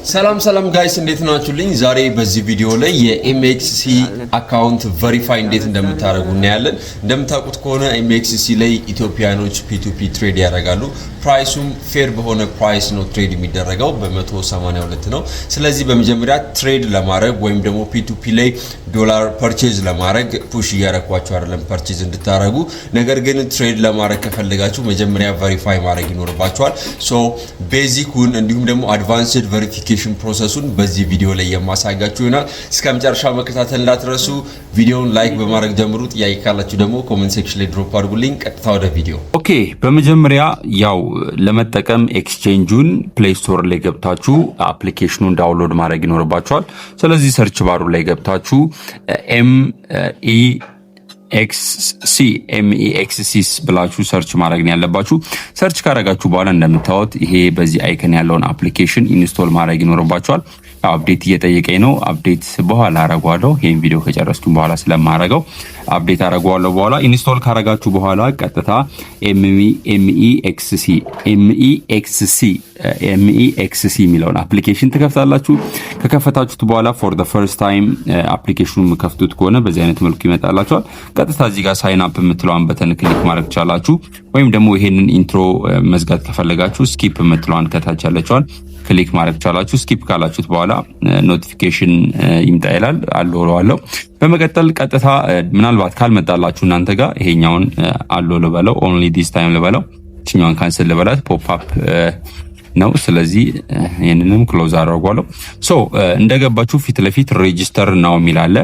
ሰላም ጋይስ እንዴት ናችሁልኝ? ዛሬ በዚህ ቪዲዮ ላይ የኤምኤክስሲ አካውንት ቬሪፋይ እንዴት እንደምታደርጉ እናያለን። እንደምታውቁት ከሆነ ኤምኤክስሲ ላይ ኢትዮጵያኖች ፒ2ፒ ትሬድ ያደርጋሉ። ፕራይሱም ፌር በሆነ ፕራይስ ነው ትሬድ የሚደረገው በ182 ነው። ስለዚህ በመጀመሪያ ትሬድ ለማድረግ ወይም ደግሞ ፒ2ፒ ላይ ዶላር ፐርቼዝ ለማድረግ ፑሽ እያደረኳችሁ አይደለም ፐርቼዝ እንድታደርጉ። ነገር ግን ትሬድ ለማድረግ ከፈለጋችሁ መጀመሪያ ቬሪፋይ ማድረግ ይኖርባችኋል። ሶ ቤዚኩን እንዲሁም ደግሞ አድቫንስድ ቬሪፊኬሽን ፕሮሰሱን በዚህ ቪዲዮ ላይ የማሳያችሁ ይሆናል። እስከ መጨረሻ መከታተል እንዳትረሱ። ቪዲዮውን ላይክ በማድረግ ጀምሩ። ጥያቄ ካላችሁ ደግሞ ኮሜንት ሴክሽን ላይ ድሮፕ አድርጉልኝ። ቀጥታ ወደ ቪዲዮ። ኦኬ፣ በመጀመሪያ ያው ለመጠቀም ኤክስቼንጁን ፕሌይ ስቶር ላይ ገብታችሁ አፕሊኬሽኑን ዳውንሎድ ማድረግ ይኖርባችኋል። ስለዚህ ሰርች ባሩ ላይ ገብታችሁ ኤምኢኤክስሲ ብላችሁ ሰርች ማድረግ ነው ያለባችሁ። ሰርች ካረጋችሁ በኋላ እንደምታዩት ይሄ በዚህ አይከን ያለውን አፕሊኬሽን ኢንስቶል ማድረግ ይኖርባችኋል። አፕዴት እየጠየቀኝ ነው። አፕዴት በኋላ አረጋዋለሁ። ይሄን ቪዲዮ ከጨረስኩ በኋላ ስለማረጋው አፕዴት አረጋዋለሁ። በኋላ ኢንስቶል ካረጋችሁ በኋላ ቀጥታ ኤምኢኤክስሲ የሚለውን አፕሊኬሽን ትከፍታላችሁ። ከከፈታችሁት በኋላ ፎር ዘ ፈርስት ታይም አፕሊኬሽኑን የምከፍቱት ከሆነ በዚህ አይነት መልኩ ይመጣላችኋል። ቀጥታ እዚህ ጋር ሳይን አፕ የምትለዋን በተን ክሊክ ማድረግ ትችላላችሁ። ወይም ደግሞ ይሄንን ኢንትሮ መዝጋት ከፈለጋችሁ ስኪፕ የምትለዋን ከታች ያለችዋን ክሊክ ማድረግ ትችላላችሁ። ስኪፕ ካላችሁት በኋላ ኖቲፊኬሽን ይምጣ ይላል አለው። በመቀጠል ቀጥታ ምናልባት ካልመጣላችሁ እናንተ ጋር ይሄኛውን አሎ ልበለው፣ ኦንሊ ዲስ ታይም ልበለው፣ እኛውን ካንሰል ልበላት፣ ፖፕ አፕ ነው። ስለዚህ ይሄንንም ክሎዝ አደርጋለሁ። ሶ እንደገባችሁ ፊት ለፊት ሬጂስተር ነው የሚላለ።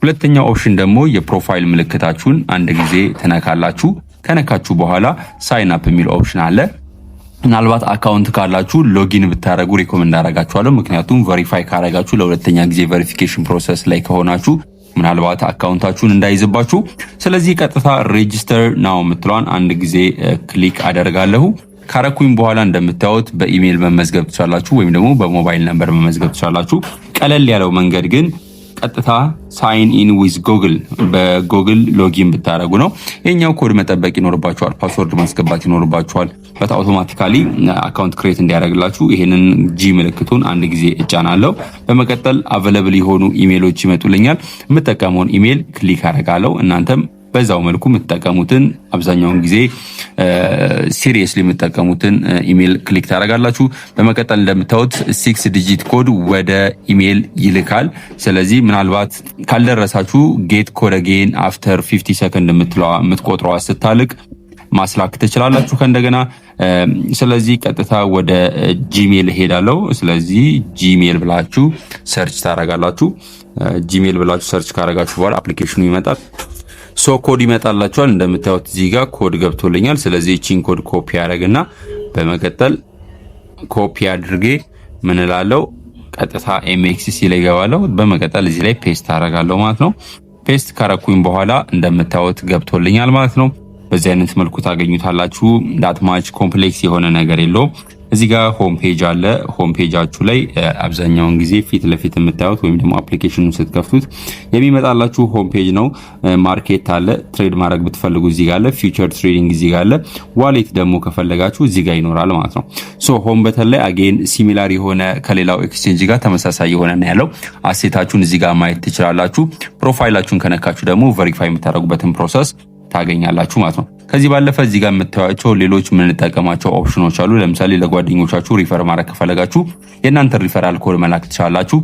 ሁለተኛው ኦፕሽን ደግሞ የፕሮፋይል ምልክታችሁን አንድ ጊዜ ተነካላችሁ። ከነካችሁ በኋላ ሳይን አፕ የሚል ኦፕሽን አለ። ምናልባት አካውንት ካላችሁ ሎጊን ብታረጉ ሪኮመንድ አደርጋችኋለሁ። ምክንያቱም ቬሪፋይ ካረጋችሁ ለሁለተኛ ጊዜ ቬሪፊኬሽን ፕሮሰስ ላይ ከሆናችሁ ምናልባት አካውንታችሁን እንዳይዝባችሁ። ስለዚህ ቀጥታ ሬጂስተር ናው የምትለዋን አንድ ጊዜ ክሊክ አደርጋለሁ። ካረኩኝ በኋላ እንደምታዩት በኢሜል መመዝገብ ትችላላችሁ፣ ወይም ደግሞ በሞባይል ነምበር መመዝገብ ትችላላችሁ። ቀለል ያለው መንገድ ግን ቀጥታ ሳይን ኢን ዊዝ ጉግል በጉግል ሎጊን ብታረጉ ነው። የኛው ኮድ መጠበቅ ይኖርባችኋል፣ ፓስወርድ ማስገባት ይኖርባችኋል። አውቶማቲካሊ አካውንት ክሬት እንዲያደርግላችሁ ይሄንን ጂ ምልክቱን አንድ ጊዜ እጫናለሁ። በመቀጠል አቬለብል የሆኑ ኢሜሎች ይመጡልኛል። የምጠቀመውን ኢሜል ክሊክ አደርጋለሁ። እናንተም በዛው መልኩ የምትጠቀሙትን አብዛኛውን ጊዜ ሲሪየስሊ የምትጠቀሙትን ኢሜል ክሊክ ታደርጋላችሁ። በመቀጠል እንደምታዩት 6 ዲጂት ኮድ ወደ ኢሜል ይልካል። ስለዚህ ምናልባት ካልደረሳችሁ ጌት ኮድ አጌን አፍተር 50 ሰከንድ የምትቆጥረዋ ስታልቅ ማስላክ ትችላላችሁ ከእንደገና። ስለዚህ ቀጥታ ወደ ጂሜል ሄዳለሁ። ስለዚህ ጂሜል ብላችሁ ሰርች ታደርጋላችሁ። ጂሜል ብላችሁ ሰርች ካደረጋችሁ በኋላ አፕሊኬሽኑ ይመጣል። ሶ ኮድ ይመጣላችኋል። እንደምታዩት እዚህ ጋር ኮድ ገብቶልኛል። ስለዚህ እቺን ኮድ ኮፒ ያደርግና በመቀጠል ኮፒ አድርጌ ምን እላለሁ ቀጥታ ኤምኤክስሲ ላይ ገባለሁ። በመቀጠል እዚህ ላይ ፔስት አደርጋለሁ ማለት ነው። ፔስት ካረኩኝ በኋላ እንደምታዩት ገብቶልኛል ማለት ነው። በዚህ አይነት መልኩ ታገኙታላችሁ። ዳትማች ኮምፕሌክስ የሆነ ነገር የለውም። እዚህ ጋር ሆም ፔጅ አለ። ሆም ፔጃችሁ ላይ አብዛኛውን ጊዜ ፊት ለፊት የምታዩት ወይም ደግሞ አፕሊኬሽኑን ስትከፍቱት የሚመጣላችሁ ሆም ፔጅ ነው። ማርኬት አለ። ትሬድ ማድረግ ብትፈልጉ እዚህ ጋር አለ። ፊውቸር ትሬዲንግ እዚህ ጋር አለ። ዋሌት ደግሞ ከፈለጋችሁ እዚህ ጋር ይኖራል ማለት ነው። ሶ ሆም በተን ላይ አጌን ሲሚላር የሆነ ከሌላው ኤክስቼንጅ ጋር ተመሳሳይ የሆነ ነው ያለው። አሴታችሁን እዚህ ጋር ማየት ትችላላችሁ። ፕሮፋይላችሁን ከነካችሁ ደግሞ ቬሪፋይ የምታደርጉበትን ፕሮሰስ ታገኛላችሁ ማለት ነው። ከዚህ ባለፈ እዚህ ጋር የምታዩቸው ሌሎች የምንጠቀማቸው ኦፕሽኖች አሉ። ለምሳሌ ለጓደኞቻችሁ ሪፈር ማድረግ ከፈለጋችሁ የእናንተ ሪፈራል ኮድ መላክ ትችላላችሁ።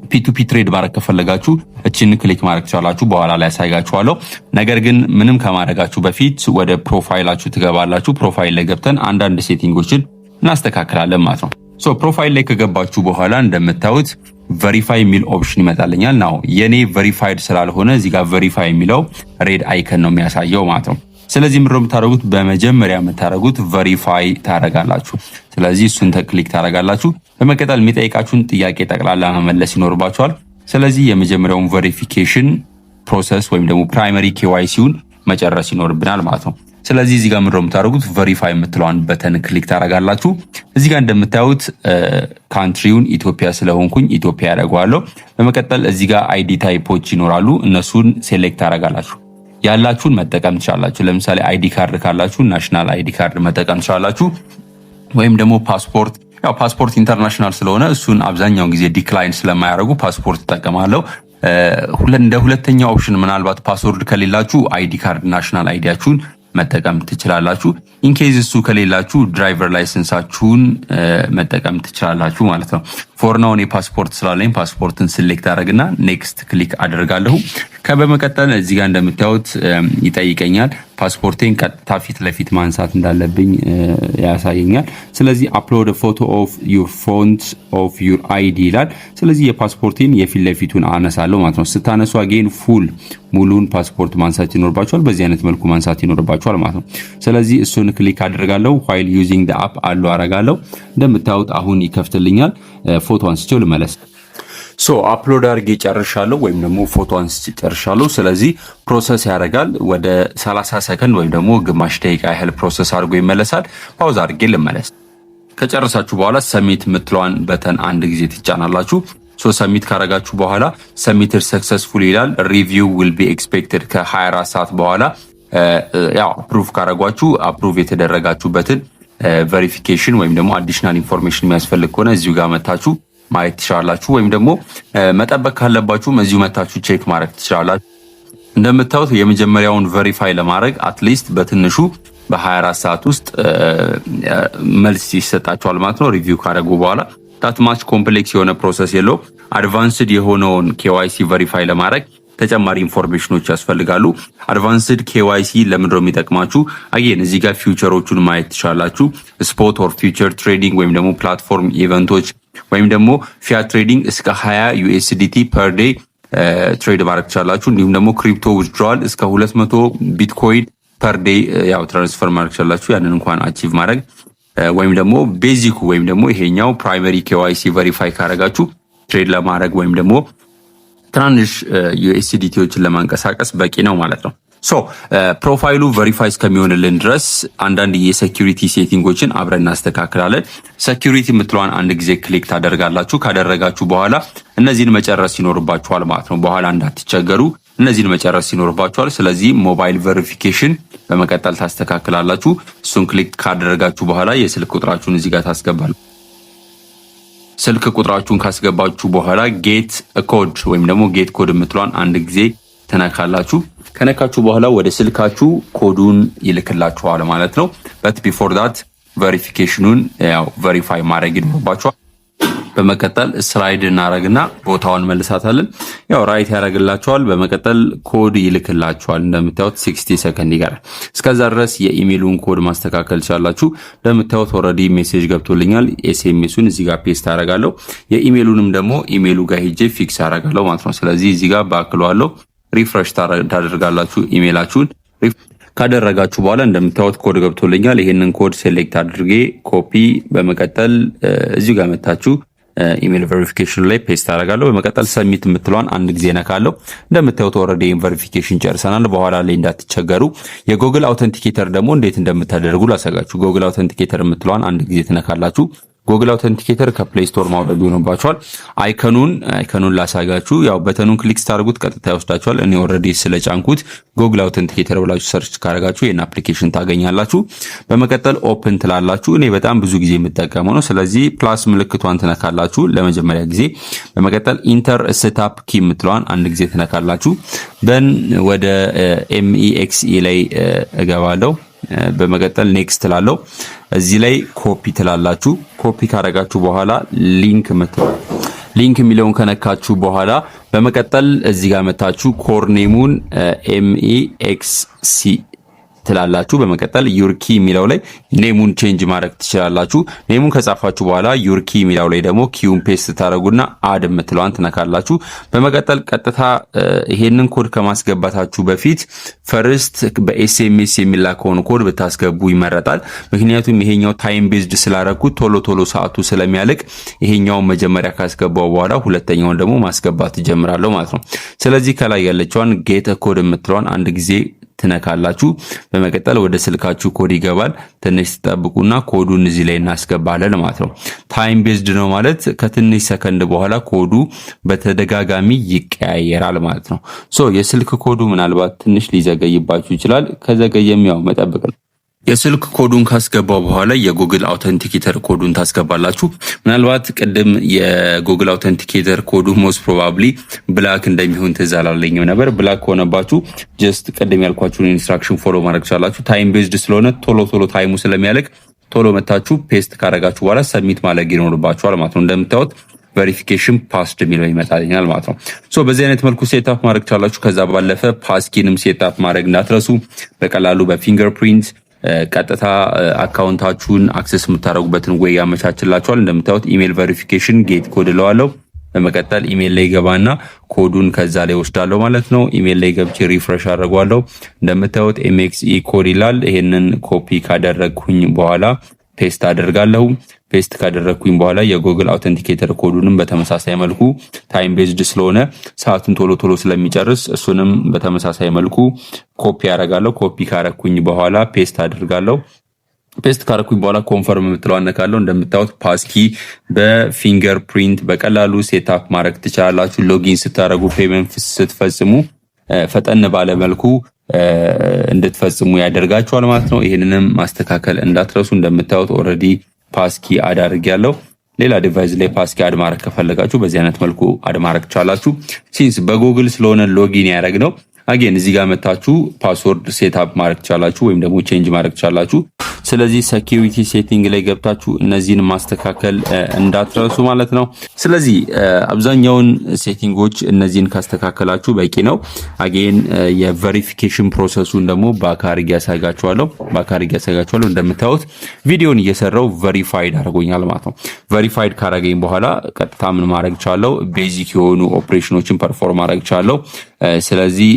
ፒ2ፒ ትሬድ ማድረግ ከፈለጋችሁ እቺን ክሊክ ማድረግ ትችላላችሁ። በኋላ ላይ ያሳያችኋለሁ። ነገር ግን ምንም ከማድረጋችሁ በፊት ወደ ፕሮፋይላችሁ ትገባላችሁ። ፕሮፋይል ላይ ገብተን አንዳንድ ሴቲንጎችን እናስተካክላለን ማለት ነው። ሶ ፕሮፋይል ላይ ከገባችሁ በኋላ እንደምታዩት ቬሪፋይ የሚል ኦፕሽን ይመጣልኛል። ናው የኔ ቬሪፋይድ ስላልሆነ እዚህ ጋር ቬሪፋይ የሚለው ሬድ አይከን ነው የሚያሳየው ማለት ነው። ስለዚህ ምንድነው የምታደርጉት? በመጀመሪያ የምታደርጉት ቬሪፋይ ታደርጋላችሁ። ስለዚህ እሱን ክሊክ ታደርጋላችሁ። በመቀጠል የሚጠይቃችሁን ጥያቄ ጠቅላላ መመለስ ይኖርባችኋል። ስለዚህ የመጀመሪያውን ቬሪፊኬሽን ፕሮሰስ ወይም ደግሞ ፕራይመሪ ኬዋይሲውን መጨረስ ይኖርብናል ማለት ነው። ስለዚህ እዚህ ጋር ምንድነው የምታደርጉት? ቬሪፋይ የምትለዋን በተን ክሊክ ታደርጋላችሁ። እዚህ ጋር እንደምታዩት ካንትሪውን ኢትዮጵያ ስለሆንኩኝ ኢትዮጵያ ያደርገዋለሁ። በመቀጠል እዚህ ጋር አይዲ ታይፖች ይኖራሉ። እነሱን ሴሌክት ታደርጋላችሁ። ያላችሁን መጠቀም ትችላላችሁ። ለምሳሌ አይዲ ካርድ ካላችሁ ናሽናል አይዲ ካርድ መጠቀም ትችላላችሁ። ወይም ደግሞ ፓስፖርት ያው ፓስፖርት ኢንተርናሽናል ስለሆነ እሱን አብዛኛውን ጊዜ ዲክላይን ስለማያደርጉ ፓስፖርት እጠቀማለሁ። እንደ ሁለተኛ ኦፕሽን ምናልባት ፓስወርድ ከሌላችሁ አይዲ ካርድ ናሽናል አይዲያችሁን መጠቀም ትችላላችሁ። ኢንኬዝ እሱ ከሌላችሁ ድራይቨር ላይሰንሳችሁን መጠቀም ትችላላችሁ ማለት ነው። ፎር ናው እኔ ፓስፖርት ስላለኝ ፓስፖርትን ሴሌክት አደረግና ኔክስት ክሊክ አደርጋለሁ። በመቀጠል እዚህ ጋር እንደምታዩት ይጠይቀኛል። ፓስፖርቴን ቀጥታ ፊት ለፊት ማንሳት እንዳለብኝ ያሳየኛል። ስለዚህ አፕሎድ ፎቶ ኦፍ ዩር ፍሮንት ኦፍ ዩር አይዲ ይላል። ስለዚህ የፓስፖርቴን የፊት ለፊቱን አነሳለሁ ማለት ነው። ስታነሱ አጌን ሙሉን ፓስፖርት ማንሳት ይኖርባችኋል። በዚህ አይነት መልኩ ማንሳት ይኖርባችኋል ማለት ነው። ስለዚህ እሱን ክሊክ አደርጋለሁ። while using the app አለው አረጋለሁ። እንደምታዩት አሁን ይከፍትልኛል። ፎቶ አንስቼው ልመለስ። አፕሎድ አድርጌ ጨርሻለሁ ወይም ደግሞ ፎቶ አንስቼ ጨርሻለሁ። ስለዚህ ፕሮሰስ ያደርጋል። ወደ 30 ሰከንድ ወይም ደግሞ ግማሽ ደቂቃ ያህል ፕሮሰስ አድርጎ ይመለሳል። ፓውዝ አድርጌ ልመለስ። ከጨረሳችሁ በኋላ ሰሚት የምትለዋን በተን አንድ ጊዜ ትጫናላችሁ። ሰሚት ካረጋችሁ በኋላ ሰሚትድ ሰክሰስፉል ይላል። ሪቪው ዊል ቢ ኤክስፔክትድ ከ24 ሰዓት በኋላ ያው አፕሩቭ ካረጋችሁ አፕሩቭ የተደረጋችሁበትን ቬሪፊኬሽን ወይም ደግሞ አዲሽናል ኢንፎርሜሽን የሚያስፈልግ ከሆነ እዚሁ ጋር መታችሁ ማየት ትችላላችሁ። ወይም ደግሞ መጠበቅ ካለባችሁም እዚሁ መታችሁ ቼክ ማድረግ ትችላላችሁ። እንደምታዩት የመጀመሪያውን ቬሪፋይ ለማድረግ አትሊስት በትንሹ በ24 ሰዓት ውስጥ መልስ ይሰጣችኋል ማለት ነው። ሪቪው ካረጉ በኋላ ታትማች ኮምፕሌክስ የሆነ ፕሮሰስ የለው። አድቫንስድ የሆነውን ኬዋይሲ ቬሪፋይ ለማድረግ ተጨማሪ ኢንፎርሜሽኖች ያስፈልጋሉ። አድቫንስድ ኬዋይሲ ለምንድነው የሚጠቅማችሁ? አጌን እዚህ ጋር ፊውቸሮቹን ማየት ትችላላችሁ። ስፖት ኦር ፊውቸር ትሬዲንግ ወይም ደግሞ ፕላትፎርም ኢቨንቶች ወይም ደግሞ ፊያት ትሬዲንግ እስከ 20 ዩኤስዲቲ ፐር ዴይ ትሬድ ማድረግ ትችላላችሁ። እንዲሁም ደግሞ ክሪፕቶ ዊዝድሮዋል እስከ 200 ቢትኮይን ፐር ዴይ ያው ትራንስፈር ማድረግ ትችላላችሁ። ያንን እንኳን አቺቭ ማድረግ ወይም ደግሞ ቤዚኩ ወይም ደግሞ ይሄኛው ፕራይመሪ ኬዋይሲ ቬሪፋይ ካረጋችሁ ትሬድ ለማድረግ ወይም ደግሞ ትናንሽ ዩኤስዲቲዎችን ለማንቀሳቀስ በቂ ነው ማለት ነው። ፕሮፋይሉ ቬሪፋይ እስከሚሆንልን ድረስ አንዳንድ የሴኩሪቲ ሴቲንጎችን አብረን እናስተካክላለን። ሴኩሪቲ የምትለዋን አንድ ጊዜ ክሊክ ታደርጋላችሁ። ካደረጋችሁ በኋላ እነዚህን መጨረስ ይኖርባችኋል ማለት ነው። በኋላ እንዳትቸገሩ እነዚህን መጨረስ ይኖርባችኋል። ስለዚህ ሞባይል ቬሪፊኬሽን በመቀጠል ታስተካክላላችሁ። እሱን ክሊክ ካደረጋችሁ በኋላ የስልክ ቁጥራችሁን እዚህ ጋር ታስገባሉ። ስልክ ቁጥራችሁን ካስገባችሁ በኋላ ጌት ኮድ ወይም ደግሞ ጌት ኮድ የምትሏን አንድ ጊዜ ተነካላችሁ። ከነካችሁ በኋላ ወደ ስልካችሁ ኮዱን ይልክላችኋል ማለት ነው። በት ቢፎር ዳት ቬሪፊኬሽኑን ያው ቬሪፋይ ማድረግ ይኖርባችኋል። በመቀጠል ስላይድ እናረግና ቦታውን መልሳታለን። ያው ራይት ያደርግላችኋል። በመቀጠል ኮድ ይልክላችኋል። እንደምታዩት 60 ሰከንድ ይቀራል። እስከዛ ድረስ የኢሜሉን ኮድ ማስተካከል ትችላላችሁ። እንደምታዩት ኦልሬዲ ሜሴጅ ገብቶልኛል። ኤስኤምኤሱን እዚህ ጋር ፔስት አደርጋለሁ። የኢሜሉንም ደግሞ ኢሜሉ ጋር ሄጄ ፊክስ አደርጋለሁ ማለት ነው። ስለዚህ እዚህ ጋር ባክሏለሁ። ሪፍሬሽ ታደርጋላችሁ ኢሜላችሁን። ካደረጋችሁ በኋላ እንደምታዩት ኮድ ገብቶልኛል። ይሄንን ኮድ ሴሌክት አድርጌ ኮፒ በመቀጠል እዚህ ጋር መታችሁ ኢሜል ቬሪፊኬሽን ላይ ፔስት አደርጋለሁ። በመቀጠል ሰሚት የምትሏን አንድ ጊዜ ነካለሁ። እንደምታዩት ኦልሬዲ ቬሪፊኬሽን ጨርሰናል። በኋላ ላይ እንዳትቸገሩ የጎግል አውተንቲኬተር ደግሞ እንዴት እንደምታደርጉ ላሳጋችሁ። ጎግል አውተንቲኬተር የምትሏን አንድ ጊዜ ትነካላችሁ። ጎግል አውተንቲኬተር ከፕሌይ ስቶር ማውረድ ይሆንባችኋል። አይከኑን ላሳጋችሁ። ያው በተኑን ክሊክ ስታደርጉት ቀጥታ ይወስዳችኋል። እኔ ኦልሬዲ ስለጫንኩት ጎግል አውተንቲኬተር ብላችሁ ሰርች ካደረጋችሁ ይሄን አፕሊኬሽን ታገኛላችሁ። በመቀጠል ኦፕን ትላላችሁ። እኔ በጣም ብዙ ጊዜ የምጠቀመው ነው። ስለዚህ ፕላስ ምልክቷን ትነካላችሁ ለመጀመሪያ ጊዜ። በመቀጠል ኢንተር ሴትአፕ ኪ የምትለዋን አንድ ጊዜ ትነካላችሁ። ደን ወደ MEXE ላይ እገባለሁ። በመቀጠል ኔክስት ትላለው። እዚህ ላይ ኮፒ ትላላችሁ። ኮፒ ካረጋችሁ በኋላ ሊንክ የሚለውን ከነካችሁ በኋላ በመቀጠል እዚህ ጋር መታችሁ ኮርኔሙን MEXC ትላላችሁ። በመቀጠል ዩርኪ የሚለው ላይ ኔሙን ቼንጅ ማድረግ ትችላላችሁ። ኔሙን ከጻፋችሁ በኋላ ዩርኪ የሚለው ላይ ደግሞ ኪውን ፔስት ታደርጉና አድ የምትለዋን ትነካላችሁ። በመቀጠል ቀጥታ ይሄንን ኮድ ከማስገባታችሁ በፊት ፈርስት በኤስኤምኤስ የሚላከውን ኮድ ብታስገቡ ይመረጣል። ምክንያቱም ይሄኛው ታይም ቤዝድ ስላደረኩት ቶሎ ሰዓቱ ስለሚያልቅ ይሄኛውን መጀመሪያ ካስገባው በኋላ ሁለተኛውን ደግሞ ማስገባት እጀምራለሁ ማለት ነው። ስለዚህ ከላይ ያለችዋን ጌት ኮድ የምትለዋን አንድ ጊዜ ትነካላችሁ። በመቀጠል ወደ ስልካችሁ ኮድ ይገባል። ትንሽ ተጠብቁና ኮዱን እዚህ ላይ እናስገባለን ማለት ነው። ታይም ቤዝድ ነው ማለት ከትንሽ ሰከንድ በኋላ ኮዱ በተደጋጋሚ ይቀያየራል ማለት ነው። የስልክ ኮዱ ምናልባት ትንሽ ሊዘገይባችሁ ይችላል። ከዘገየም ያው መጠበቅ ነው። የስልክ ኮዱን ካስገባው በኋላ የጉግል አውተንቲኬተር ኮዱን ታስገባላችሁ። ምናልባት ቅድም የጉግል አውተንቲኬተር ኮዱ ሞስት ፕሮባብሊ ብላክ እንደሚሆን ትዝ አላለኝም ነበር። ብላክ ከሆነባችሁ ጀስት ቅድም ያልኳችሁን ኢንስትራክሽን ፎሎ ማድረግ ትችላላችሁ። ታይም ቤዝድ ስለሆነ ቶሎ ታይሙ ስለሚያልቅ ቶሎ መታችሁ ፔስት ካረጋችሁ በኋላ ሰብሚት ማድረግ ይኖርባችኋል ማለት ነው። እንደምታዩት ቬሪፊኬሽን ፓስድ የሚለው ይመጣልኛል ማለት ነው። ሶ በዚህ አይነት መልኩ ሴትአፕ ማድረግ ትችላላችሁ። ከዛ ባለፈ ፓስኪንም ሴትአፕ ማድረግ እንዳትረሱ። በቀላሉ በፊንገርፕሪንት ቀጥታ አካውንታችሁን አክሰስ የምታደርጉበትን ወይ ያመቻችላችኋል። እንደምታዩት ኢሜል ቬሪፊኬሽን ጌት ኮድ እለዋለሁ። በመቀጠል ኢሜል ላይ ገባና ኮዱን ከዛ ላይ ወስዳለሁ ማለት ነው። ኢሜል ላይ ገብቼ ሪፍሬሽ አድርጓለሁ። እንደምታዩት ኤምኤክስኢ ኮድ ይላል። ይሄንን ኮፒ ካደረግኩኝ በኋላ ፔስት አደርጋለሁ። ፔስት ካደረግኩኝ በኋላ የጉግል አውተንቲኬተር ኮዱንም በተመሳሳይ መልኩ ታይም ቤዝድ ስለሆነ ሰዓቱን ቶሎ ስለሚጨርስ እሱንም በተመሳሳይ መልኩ ኮፒ አደርጋለሁ። ኮፒ ካረኩኝ በኋላ ፔስት አደርጋለሁ። ፔስት ካረኩኝ በኋላ ኮንፈርም የምትለው አነካለሁ። እንደምታዩት ፓስኪ በፊንገር ፕሪንት በቀላሉ ሴትአፕ ማድረግ ትችላላችሁ። ሎጊን ስታደርጉ ፔመንት ስትፈጽሙ ፈጠን ባለ መልኩ እንድትፈጽሙ ያደርጋችኋል ማለት ነው። ይሄንንም ማስተካከል እንዳትረሱ። እንደምታዩት ኦልሬዲ ፓስኪ አድ አድርጌያለሁ። ሌላ ዲቫይስ ላይ ፓስኪ አድ ማድረግ ከፈለጋችሁ በዚህ አይነት መልኩ አድ ማድረግ ትችላላችሁ። ሲንስ በጉግል ስለሆነ ሎጊን ያደረግነው አጌን እዚህ ጋር መታችሁ ፓስወርድ ሴትአፕ ማድረግ ትችላላችሁ ወይም ደግሞ ቼንጅ ማድረግ ትችላላችሁ። ስለዚህ ሴኪዩሪቲ ሴቲንግ ላይ ገብታችሁ እነዚህን ማስተካከል እንዳትረሱ ማለት ነው። ስለዚህ አብዛኛውን ሴቲንጎች እነዚህን ካስተካከላችሁ በቂ ነው። አጌን የቬሪፊኬሽን ፕሮሰሱን ደግሞ ባካርግ ያሳጋችኋለሁ። እንደምታዩት ቪዲዮን እየሰራው ቬሪፋይድ አድርጎኛል ማለት ነው። ቬሪፋይድ ካረገኝ በኋላ ቀጥታ ምን ማድረግ ቻለው? ቤዚክ የሆኑ ኦፕሬሽኖችን ፐርፎርም ማድረግ ቻለው። ስለዚህ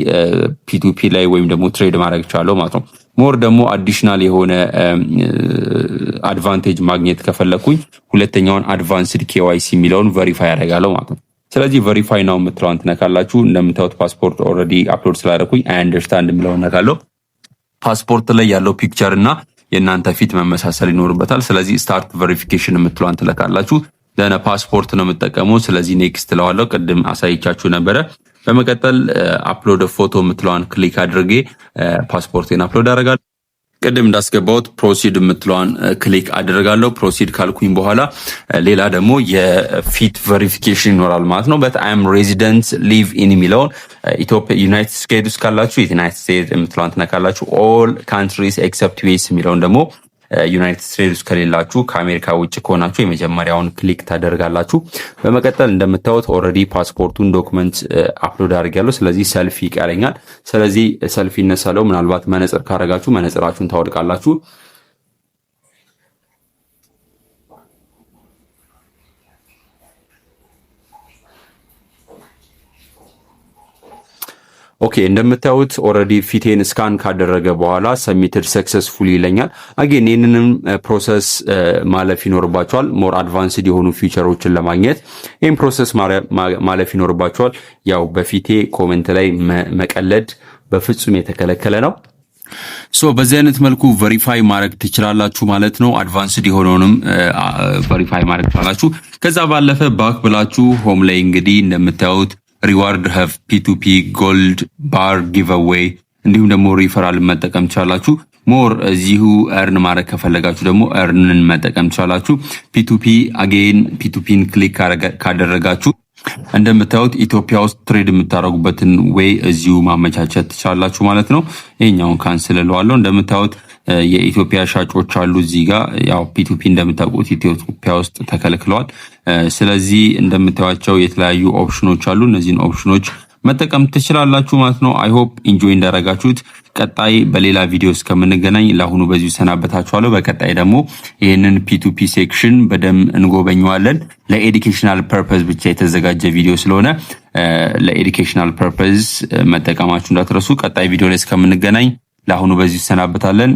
ፒቱፒ ላይ ወይም ደግሞ ትሬድ ማድረግ ቻለው ማለት ነው። ሞር ደግሞ አዲሽናል የሆነ አድቫንቴጅ ማግኘት ከፈለኩኝ ሁለተኛውን አድቫንስድ ኬዋይሲ የሚለውን ቬሪፋይ ያደርጋለሁ ማለት ነው። ስለዚህ ቬሪፋይ ናው የምትለውን ትነካላችሁ። እንደምታዩት ፓስፖርት ኦልሬዲ አፕሎድ ስላደረኩኝ አይ አንደርስታንድ የሚለውን ነካለሁ። ፓስፖርት ላይ ያለው ፒክቸር እና የእናንተ ፊት መመሳሰል ይኖርበታል። ስለዚህ ስታርት ቬሪፊኬሽን የምትለውን ትለካላችሁ። ለነ ፓስፖርት ነው የምጠቀመው። ስለዚህ ኔክስት እለዋለሁ። ቅድም አሳይቻችሁ ነበረ። በመቀጠል አፕሎድ ፎቶ የምትለዋን ክሊክ አድርጌ ፓስፖርቴን አፕሎድ አደርጋለሁ። ቅድም እንዳስገባሁት ፕሮሲድ የምትለዋን ክሊክ አደርጋለሁ። ፕሮሲድ ካልኩኝ በኋላ ሌላ ደግሞ የፊት ቬሪፊኬሽን ይኖራል ማለት ነው። በት አይ አም ሬዚደንት ሊቭ ኢን የሚለውን ኢትዮጵያ ዩናይትድ ስቴትስ ካላችሁ ዩናይትድ ስቴትስ የምትለዋን ትነካላችሁ። ኦል ካንትሪስ ኤክሰፕት ዩኤስ የሚለውን ደግሞ ዩናይትድ ስቴትስ ከሌላችሁ ከአሜሪካ ውጭ ከሆናችሁ የመጀመሪያውን ክሊክ ታደርጋላችሁ። በመቀጠል እንደምታዩት ኦልሬዲ ፓስፖርቱን ዶክመንት አፕሎድ አድርጌያለሁ። ስለዚህ ሰልፊ ይቀረኛል። ስለዚህ ሰልፊ እነሳለሁ። ምናልባት መነጽር ካረጋችሁ መነጽራችሁን ታወልቃላችሁ። ኦኬ እንደምታዩት ኦልሬዲ ፊቴን ስካን ካደረገ በኋላ ሰሚትድ ሰክሰስፉሊ ይለኛል። አጌን ይህንንም ፕሮሰስ ማለፍ ይኖርባቸዋል። ሞር አድቫንስድ የሆኑ ፊቸሮችን ለማግኘት ይህን ፕሮሰስ ማለፍ ይኖርባቸዋል። ያው በፊቴ ኮሜንት ላይ መቀለድ በፍጹም የተከለከለ ነው። በዚህ አይነት መልኩ ቬሪፋይ ማድረግ ትችላላችሁ ማለት ነው። አድቫንስድ የሆነውንም ቬሪፋይ ማድረግ ትችላላችሁ። ከዛ ባለፈ ባክ ብላችሁ ሆም ላይ እንግዲህ እንደምታዩት ሪዋርድ ሃቭ ፒቱፒ ጎልድ ባር ጊቭአዌይ እንዲሁም ደግሞ ሪፈራል መጠቀም ትችላላችሁ። ሞር እዚሁ እርን ማድረግ ከፈለጋችሁ ደግሞ እርንን መጠቀም ትችላላችሁ። ፒቱፒ አጌን ፒቱፒን ክሊክ ካደረጋችሁ እንደምታዩት ኢትዮጵያ ውስጥ ትሬድ የምታደርጉበትን ወይ እዚሁ ማመቻቸት ትችላላችሁ ማለት ነው። ይሄኛውን ካንስል እለዋለሁ። እንደምታዩት የኢትዮጵያ ሻጮች አሉ እዚህ ጋር። ያው ፒቱፒ እንደምታውቁት ኢትዮጵያ ውስጥ ተከልክለዋል። ስለዚህ እንደምታዩቸው የተለያዩ ኦፕሽኖች አሉ። እነዚህን ኦፕሽኖች መጠቀም ትችላላችሁ ማለት ነው። አይ ሆፕ ኢንጆይ እንዳደረጋችሁት። ቀጣይ በሌላ ቪዲዮ እስከምንገናኝ ለአሁኑ በዚሁ ሰናበታችኋለሁ። በቀጣይ ደግሞ ይህንን ፒቱፒ ሴክሽን በደንብ እንጎበኘዋለን። ለኤዱኬሽናል ፐርፐዝ ብቻ የተዘጋጀ ቪዲዮ ስለሆነ ለኤዱኬሽናል ፐርፐዝ መጠቀማችሁ እንዳትረሱ። ቀጣይ ቪዲዮ ላይ እስከምንገናኝ ለአሁኑ በዚሁ ሰናበታለን።